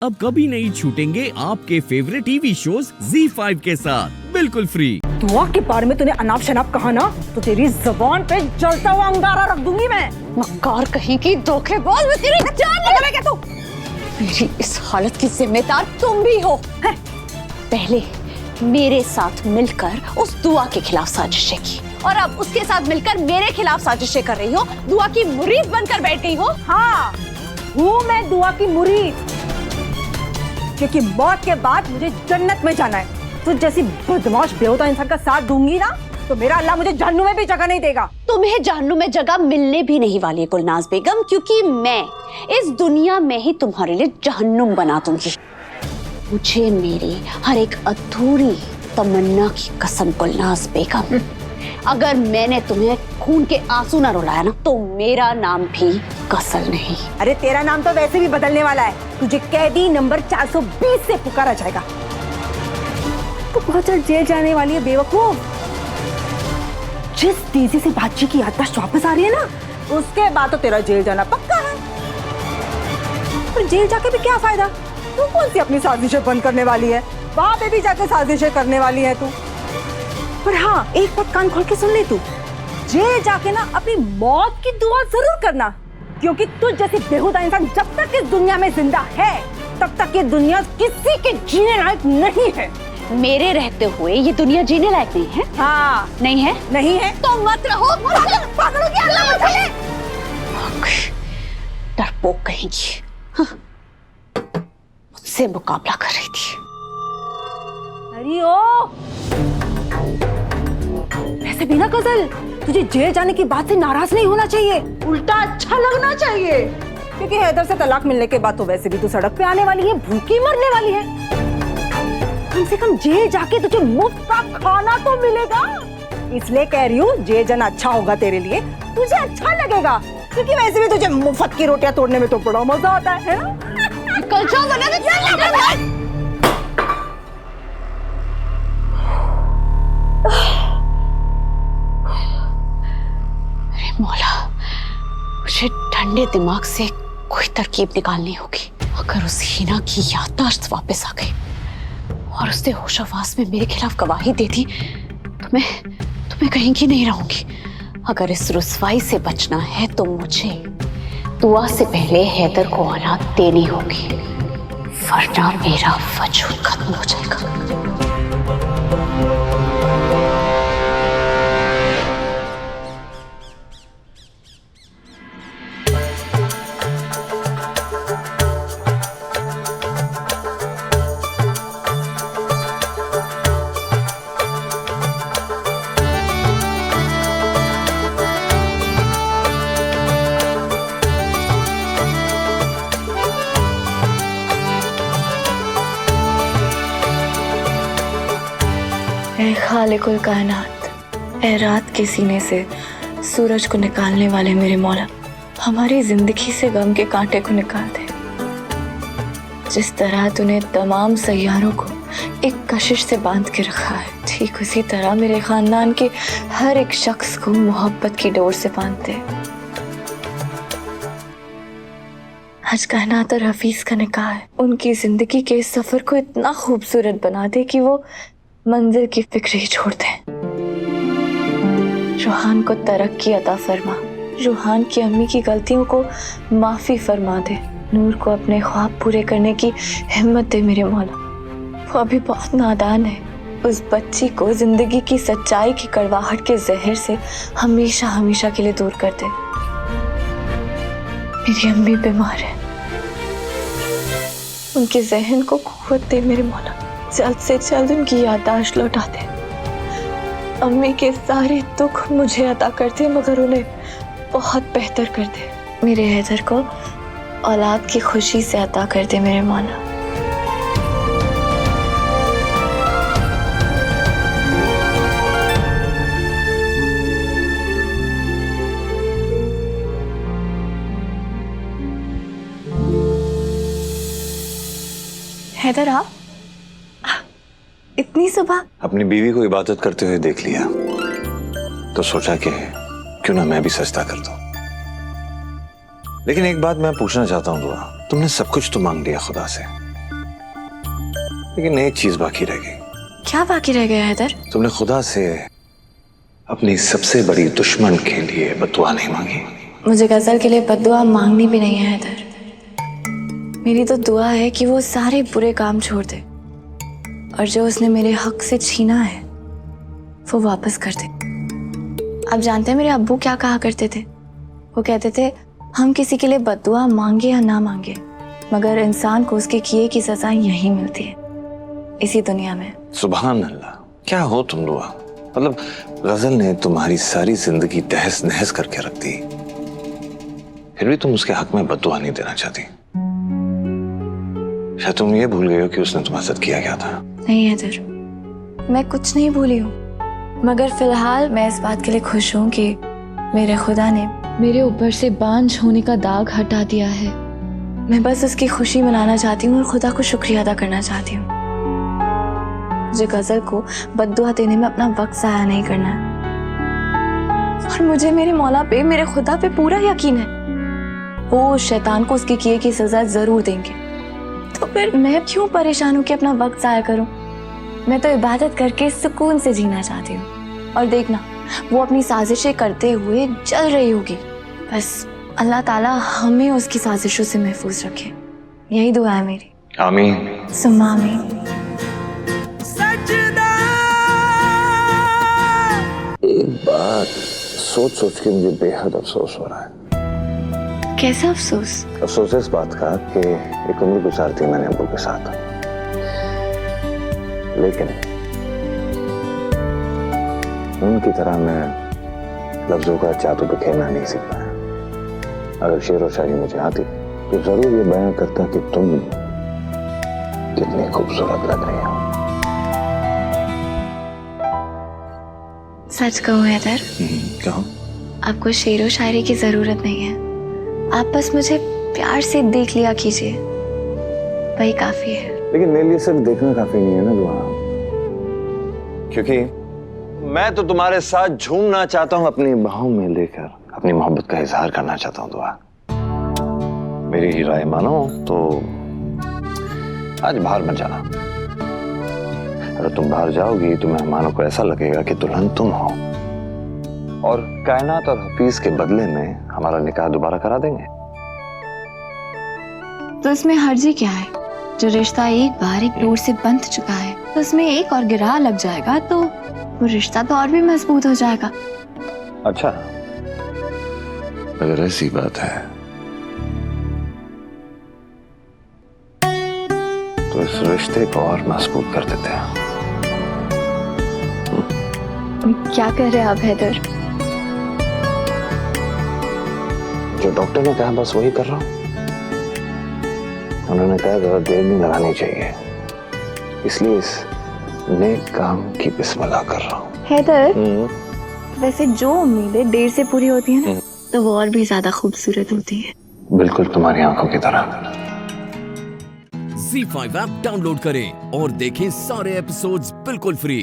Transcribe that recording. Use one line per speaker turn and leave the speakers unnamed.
अब कभी नहीं छूटेंगे आपके फेवरेट टीवी शोज ZEE5 के साथ बिल्कुल फ्री।
दुआ के बारे में तूने अनाप शनाप कहा ना तो तेरी जुबान पे जलता हुआ अंगारा रख दूंगी मैं।
मक्कार कहीं की धोखेबाज, मैं तेरी जान निकाले क्या तू? मेरी इस हालत की जिम्मेदार तुम भी हो। पहले मेरे साथ मिलकर उस दुआ के खिलाफ साजिशें की और अब उसके साथ मिलकर मेरे खिलाफ साजिशें कर रही हो। दुआ की मुरीद बनकर बैठ गई हो।
हाँ, हूँ मैं दुआ की मुरीद, क्योंकि मौत के बाद मुझे जन्नत में जाना है। तुझ जैसी बदमाश बेहुदा इंसान का साथ दूंगी ना तो मेरा अल्लाह मुझे जहन्नुम में भी जगह नहीं देगा।
तुम्हें जहन्नुम में जगह मिलने भी नहीं वाली है गुलनाज बेगम, क्योंकि मैं इस दुनिया में ही तुम्हारे लिए जहन्नुम बना दूंगी। मुझे मेरी हर एक अधूरी तमन्ना की कसम गुलनाज बेगम, अगर मैंने तुम्हें खून के आंसू ना रुलाया ना तो मेरा नाम भी कसल नहीं।
अरे तेरा नाम तो वैसे भी बदलने वाला है, तुझे कैदी नंबर 420 से पुकारा जाएगा। तो बहुत जल्द जेल जाने वाली है बेवकूफ। जिस तेजी से बातचीत की याददाश्त वापस आ रही है ना उसके बाद तो तेरा जेल जाना पक्का है। पर जेल जाके भी क्या फायदा? तू कौन सी अपनी साजिशें बंद करने वाली है? वहां पे भी जाके साजिशें करने वाली है तू। पर हाँ, एक बात कान खोल के सुन ले, तू जेल जाके ना अपनी मौत की दुआ जरूर करना, क्योंकि तू जैसे बेहुदा इंसान जब तक इस दुनिया में जिंदा है तब तक ये दुनिया किसी के जीने लायक नहीं है।
मेरे रहते हुए ये दुनिया जीने लायक नहीं है।
हाँ,
नहीं है,
नहीं है
तो मत रहो। पागलों की अल्लाह मत चले। डरपोक कहेंगी, मुझसे मुकाबला कर रही थी।
अरे ओ, वैसे बिना कजल तुझे जेल जाने की बात से नाराज नहीं होना चाहिए, उल्टा अच्छा लगना चाहिए, क्योंकि हैदर से तलाक मिलने के बाद तो वैसे भी तू सड़क पे आने वाली है, भूखी मरने वाली है। कम से कम जेल जाके तुझे मुफ्त का खाना तो मिलेगा। इसलिए कह रही हूँ जेल जाना अच्छा होगा तेरे लिए, तुझे अच्छा लगेगा, क्योंकि वैसे भी तुझे मुफ्त की रोटियां तोड़ने में तो बड़ा मजा आता है ना?
कल जाओ बना मौला, मुझे ठंडे दिमाग से कोई तरकीब निकालनी होगी। अगर उस हिना की याददाश्त वापस आ गई और उसने होशावास में मेरे खिलाफ गवाही दे दी तो मैं कहीं की नहीं रहूंगी। अगर इस रुसवाई से बचना है तो मुझे दुआ से पहले हैदर को औलाद देनी होगी, वरना मेरा वजूद खत्म हो जाएगा।
ऐ खालिकुल कायनात, ऐ रात के सीने से सूरज को निकालने वाले मेरे मौला, हमारी जिंदगी से गम के कांटे को निकाल दे। जिस तरह तूने तमाम सैयारों को एक कशिश से बांध के रखा है, ठीक उसी तरह मेरे खानदान के हर एक शख्स को मोहब्बत की डोर से बांध दे। आज कायनात और हफीज का निकाह है, उनकी जिंदगी के इस सफर को इतना खूबसूरत बना दे कि वो मंजिल की फिक्र ही छोड़ दे। रूहान को तरक्की अता फरमा, रूहान की अम्मी की गलतियों को माफी फरमा दे, नूर को अपने ख्वाब पूरे करने की हिम्मत दे मेरे मौला। वो अभी बहुत नादान है, उस बच्ची को जिंदगी की सच्चाई की कड़वाहट के जहर से हमेशा हमेशा के लिए दूर कर दे। मेरी अम्मी बीमार है, उनके जहन को कुव्वत दे मेरे मौला, जल्द से जल्द उनकी याददाश्त लौटा दे। अम्मी के सारे दुख मुझे अता कर दे, मगर उन्हें बहुत बेहतर कर दे। मेरे हैदर को औलाद की खुशी से अता कर दे मेरे मौला। हैदर आप इतनी सुबह?
अपनी बीवी को इबादत करते हुए देख लिया तो सोचा कि क्यों ना मैं भी सजदा कर दूं। लेकिन एक बात मैं पूछना चाहता हूँ दुआ, तुमने सब कुछ तो मांग लिया खुदा से, लेकिन एक चीज बाकी रह गई।
क्या बाकी रह गया हैदर?
तुमने खुदा से अपनी सबसे बड़ी दुश्मन के लिए बद्दुआ नहीं मांगी।
मुझे गजल के लिए बद्दुआ मांगनी भी नहीं है हैदर। मेरी तो दुआ है कि वो सारे बुरे काम छोड़ दे और जो उसने मेरे हक से छीना है वो वापस कर दे। आप जानते हैं मेरे अब्बू क्या कहा करते थे? वो कहते थे हम किसी के लिए बद्दुआ मांगे या ना मांगे, मगर इंसान को उसके किए की सजा यहीं मिलती है, इसी दुनिया में।
सुभान अल्लाह, क्या हो तुम दुआ। मतलब गजल ने तुम्हारी सारी जिंदगी तहस नहस करके रख दी, फिर भी तुम उसके हक में बद्दुआ नहीं देना चाहती। शायद तुम ये भूल गए हो कि उसने तुम्हारे साथ किया क्या था।
नहीं हैदर, मैं कुछ नहीं भूली हूँ, मगर फिलहाल मैं इस बात के लिए खुश हूँ कि मेरे खुदा ने मेरे ऊपर से बांझ होने का दाग हटा दिया है। मैं बस उसकी खुशी मनाना चाहती हूँ और खुदा को शुक्रिया अदा करना चाहती हूँ। मुझे गजल को बद्दुआ देने में अपना वक्त जाया नहीं करना है और मुझे मेरे मौला पे, मेरे खुदा पे पूरा यकीन है वो शैतान को उसके किए की सजा जरूर देंगे। तो फिर मैं क्यों परेशान हूँ कि अपना वक्त जाया करूँ? मैं तो इबादत करके सुकून से जीना चाहती हूँ और देखना वो अपनी साजिशें करते हुए जल रही होगी। बस अल्लाह ताला हमें उसकी साजिशों से महफूज रखे, यही दुआ है मेरी।
आमीन
सुम्मा आमीन।
एक बात सोच सोच के मुझे बेहद अफसोस हो रहा है।
कैसा अफसोस?
अफसोस इस बात का कि एक उम्र गुजारती मैंने अब्बू के साथ, लेकिन उनकी तरह मैं लफ्जों का जादू बिखेरना नहीं सीख पाया। अगर शेर व शायरी मुझे आती तो जरूर ये बयां करता कि तुम कितनी खूबसूरत लग रही हो।
सच कहूँ हैदर,
कहो।
आपको शेर व शायरी की जरूरत नहीं है, आप बस मुझे प्यार से देख लिया कीजिए, वही काफी है।
लेकिन मेरे लिए सिर्फ देखना काफी नहीं है ना दुआ, क्योंकि मैं तो तुम्हारे साथ झूमना चाहता हूँ, अपनी बाहों में लेकर अपनी मोहब्बत का इजहार करना चाहता हूँ दुआ। मेरी ही राय मानो तो आज बाहर मत जाना। अगर तुम बाहर जाओगी तो मेहमानों को ऐसा लगेगा कि दुल्हन तुम हो, और कायनात और हफीज के बदले में हमारा निकाह दोबारा करा देंगे।
तो इसमें हर्जी क्या है? जो रिश्ता एक बार एक डोर से बंध चुका है, तो उसमें एक और गिरा लग जाएगा तो वो रिश्ता तो और भी मजबूत हो जाएगा।
अच्छा, अगर ऐसी बात है तो इस रिश्ते को और मजबूत कर देते हैं।
क्या कर रहे हैं आप हैदर?
जो डॉक्टर ने कहा बस वही कर रहा हूं। उन्होंने कहा ज्यादा देर नहीं लगानी चाहिए, इसलिए इस नेक काम की बिस्मिल्लाह कर रहा हूँ।
हैदर, वैसे जो उम्मीदें देर से पूरी होती हैं ना, तो वो और भी ज्यादा खूबसूरत होती है।
बिल्कुल तुम्हारी आंखों की तरह।
Z5 ऐप डाउनलोड करें और देखें सारे एपिसोड्स बिल्कुल फ्री।